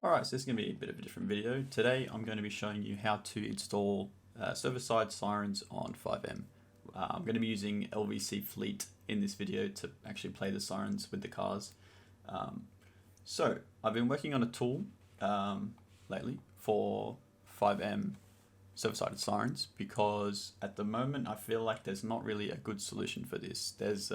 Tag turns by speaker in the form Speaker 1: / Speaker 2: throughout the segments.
Speaker 1: Alright, so this is going to be a bit of a different video. Today I'm going to be showing you how to install server-side Sirens on FiveM. I'm going to be using LVC Fleet in this video to actually play the Sirens with the cars. So I've been working on a tool lately for FiveM server-sided Sirens because at the moment I feel like there's not really a good solution for this. There's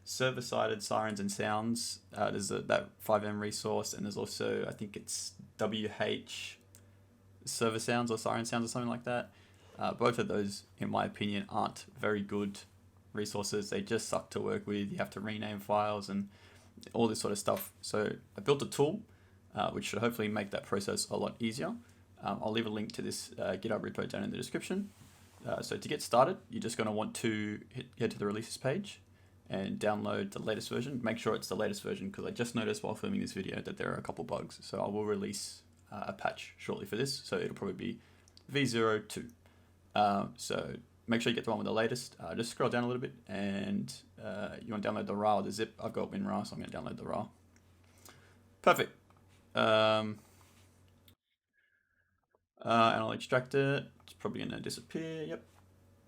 Speaker 1: server-sided Sirens and Sounds. There's that FiveM resource, and there's also, I think it's WH Server Sounds or Siren Sounds or something like that. Both of those, in my opinion, aren't very good resources. They just suck to work with. You have to rename files and all this sort of stuff. So I built a tool which should hopefully make that process a lot easier. I'll leave a link to this GitHub repo down in the description. So to get started, you're just going to want to head to the releases page and download the latest version. Make sure it's the latest version because I just noticed while filming this video that there are a couple bugs. So I will release a patch shortly for this. So it'll probably be V02. So make sure you get the one with the latest. Just scroll down a little bit and you want to download the RAR or the zip. I've got WinRAR, so I'm going to download the RAR. Perfect. And I'll extract it. It's probably going to disappear. Yep.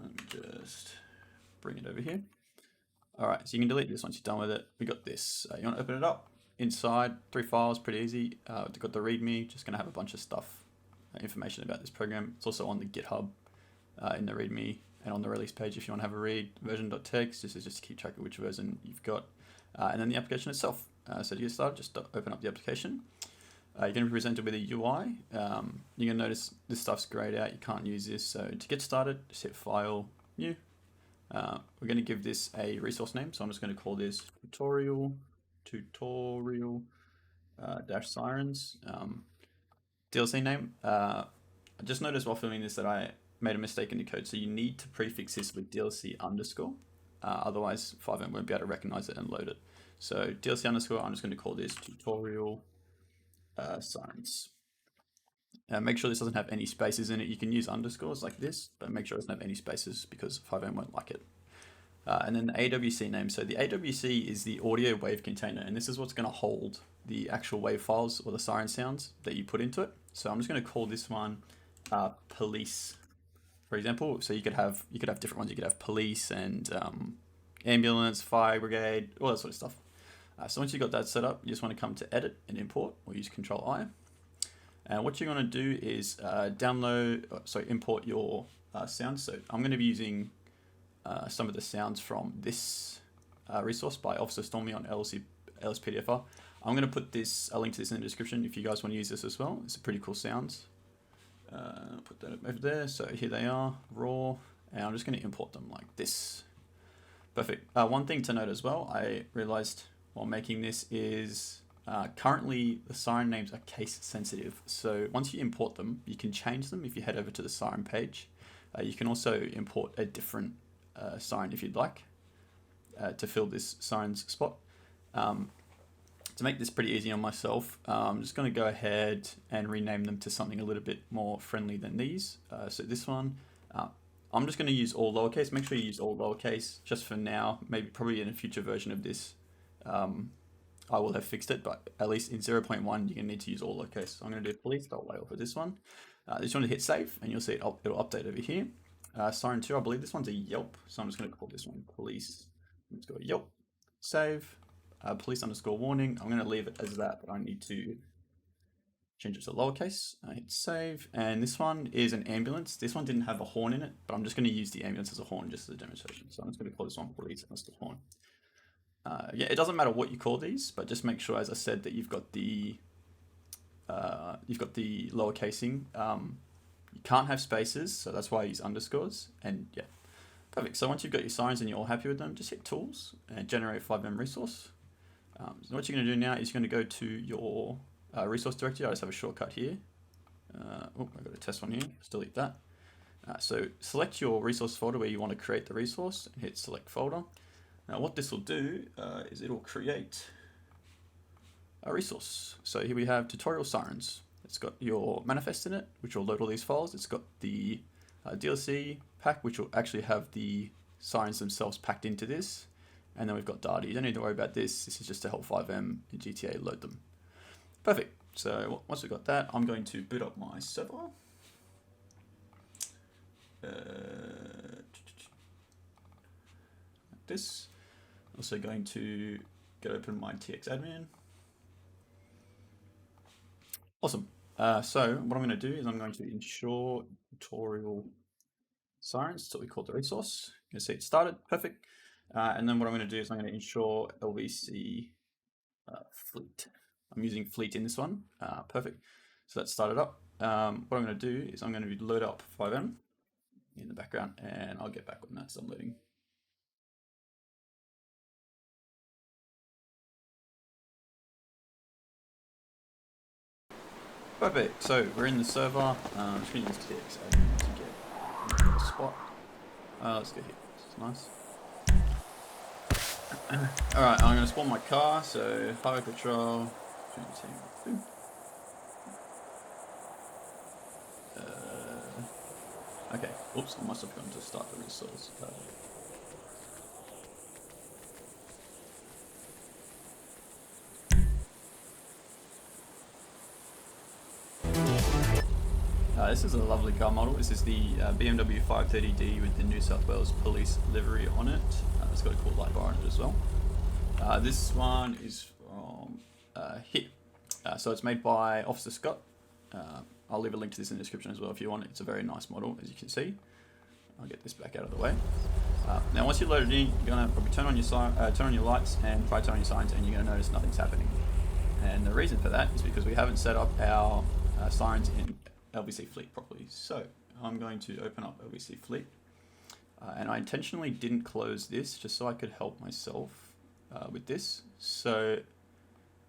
Speaker 1: Let me just bring it over here. All right, so you can delete this once you're done with it. We got this. You want to open it up. Inside, 3 files, pretty easy. We've got the README, just going to have a bunch of stuff, information about this program. It's also on the GitHub in the README and on the release page if you want to have a read. Version.txt, this is just to keep track of which version you've got. And then the application itself. So to get started, just open up the application. You're going to be presented with a UI. You're going to notice this stuff's grayed out. You can't use this. So to get started, just hit File, New. We're going to give this a resource name, so I'm just going to call this tutorial dash sirens. DLC name. I just noticed while filming this that I made a mistake in the code, so you need to prefix this with DLC underscore. Otherwise, FiveM won't be able to recognize it and load it. So DLC underscore. I'm just going to call this tutorial sirens. Make sure this doesn't have any spaces in it. You can use underscores like this, but make sure it doesn't have any spaces because FiveM won't like it. And then the AWC name. So the AWC is the audio wave container, and this is what's going to hold the actual wave files or the siren sounds that you put into it. So I'm just going to call this one police, for example. So you could have different ones. You could have police and ambulance, fire brigade, all that sort of stuff. So once you've got that set up, you just want to come to edit and import or use Control-I. And what you're going to do is import your sounds. So I'm going to be using some of the sounds from this resource by Officer Stormy on LSPDFR. I'm going to put a link to this in the description if you guys want to use this as well. It's a pretty cool sounds. Put that over there. So here they are, raw, and I'm just going to import them like this. Perfect. One thing to note as well, I realized while making this is currently the siren names are case sensitive. So once you import them, you can change them if you head over to the siren page. You can also import a different siren if you'd like to fill this siren's spot. To make this pretty easy on myself, I'm just going to go ahead and rename them to something a little bit more friendly than these. So this one, I'm just going to use all lowercase. Make sure you use all lowercase just for now. Maybe probably in a future version of this, I will have fixed it, but at least in 0.1, you're going to need to use all lowercase. So I'm going to do police.whale for this one. Just want to hit save, and you'll see it'll update over here. Siren 2, I believe this one's a Yelp, so I'm just going to call this one police. Let's go Yelp, save, police underscore warning. I'm going to leave it as that, but I need to change it to lowercase. Hit save, and this one is an ambulance. This one didn't have a horn in it, but I'm just going to use the ambulance as a horn just as a demonstration. So I'm just going to call this one police underscore horn. Yeah, it doesn't matter what you call these, but just make sure, as I said, that you've got the lowercasing. You can't have spaces, so that's why I use underscores. And yeah, perfect. So once you've got your sirens and you're all happy with them, just hit Tools and Generate FiveM Resource. So what you're going to do now is you're going to go to your resource directory. I just have a shortcut here. Oh, I've got a test one here. Let's delete that. So select your resource folder where you want to create the resource and hit Select Folder. Now what this will do is it will create a resource. So here we have tutorial sirens. It's got your manifest in it, which will load all these files. It's got the DLC pack, which will actually have the sirens themselves packed into this. And then we've got data. You don't need to worry about this. This is just to help FiveM and GTA load them. Perfect. So once we've got that, I'm going to boot up my server. Like this. Also going to get open my TX admin. Awesome. So what I'm going to do is I'm going to ensure tutorial Sirens. That's what we call the resource. You can see it started, perfect. And then what I'm going to do is I'm going to ensure LVC fleet. I'm using fleet in this one, perfect. So that started up. What I'm going to do is I'm going to load up FiveM in the background, and I'll get back when that's done loading. Perfect, so we're in the server. I'm just going to use TX admin to get a spot. Let's go here, this is nice. Alright, I'm going to spawn my car, so highway patrol. Okay, oops, I must have gone to start the resource. This is a lovely car model. This is the BMW 530D with the New South Wales Police livery on it. It's got a cool light bar on it as well. This one is from HIT. So it's made by Officer Scott. I'll leave a link to this in the description as well if you want it. It's a very nice model, as you can see. I'll get this back out of the way. Now once you load it in, you're going to probably turn on your lights and try turn on your signs, and you're going to notice nothing's happening. And the reason for that is because we haven't set up our sirens in LVC fleet properly. So I'm going to open up LVC fleet, and I intentionally didn't close this just so I could help myself with this. So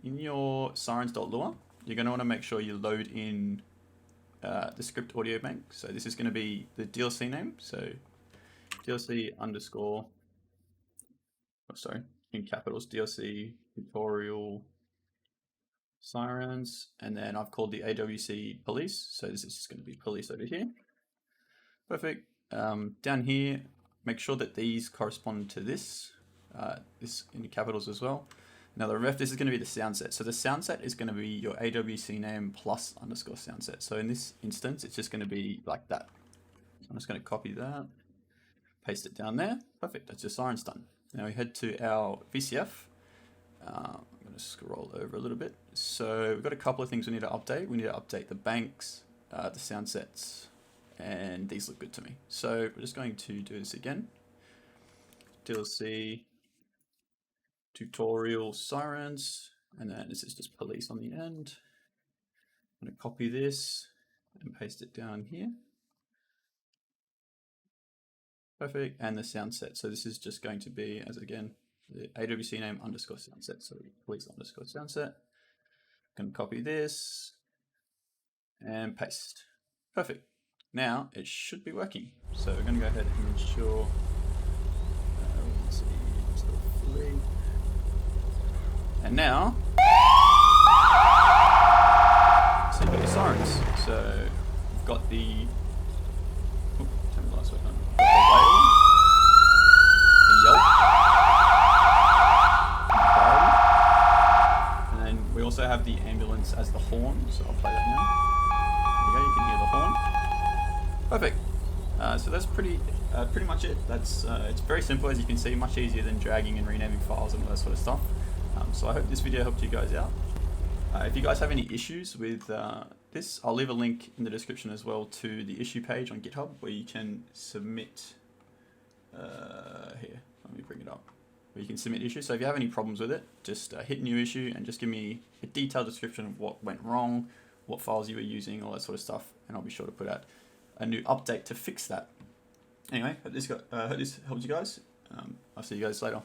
Speaker 1: in your sirens.lua, you're going to want to make sure you load in the script audio bank. So this is going to be the DLC name. So DLC underscore, in capitals, DLC tutorial Sirens, and then I've called the AWC police, so this is just going to be police over here. Perfect. Down here, make sure that these correspond to this, this in capitals as well. Now the ref, this is going to be the sound set. So the sound set is going to be your AWC name plus underscore sound set. So in this instance, it's just going to be like that. So I'm just going to copy that, paste it down there. Perfect, that's your sirens done. Now we head to our VCF. I'm going to scroll over a little bit. So we've got a couple of things we need to update. We need to update the banks, the sound sets, and these look good to me. So we're just going to do this again. DLC tutorial sirens, and then this is just police on the end. I'm going to copy this and paste it down here. Perfect, and the sound set. So this is just going to be, as again, the AWC name underscore sound set. So police underscore sound set. Can copy this and paste. Perfect. Now it should be working. So we're going to go ahead and ensure. Let's see, fleet. And now, so you've got your sirens. So you've got the. Oh, tell me the last one. The whale, the yelp. We also have the ambulance as the horn, so I'll play that now. There you go, you can hear the horn. Perfect. So that's pretty much it. That's it's very simple, as you can see, much easier than dragging and renaming files and all that sort of stuff. So I hope this video helped you guys out. If you guys have any issues with this, I'll leave a link in the description as well to the issue page on GitHub where you can submit. Here, let me bring it up. You can submit issues. So if you have any problems with it, just hit new issue and just give me a detailed description of what went wrong, what files you were using, all that sort of stuff, and I'll be sure to put out a new update to fix that. Anyway, hope this helped you guys. I'll see you guys later.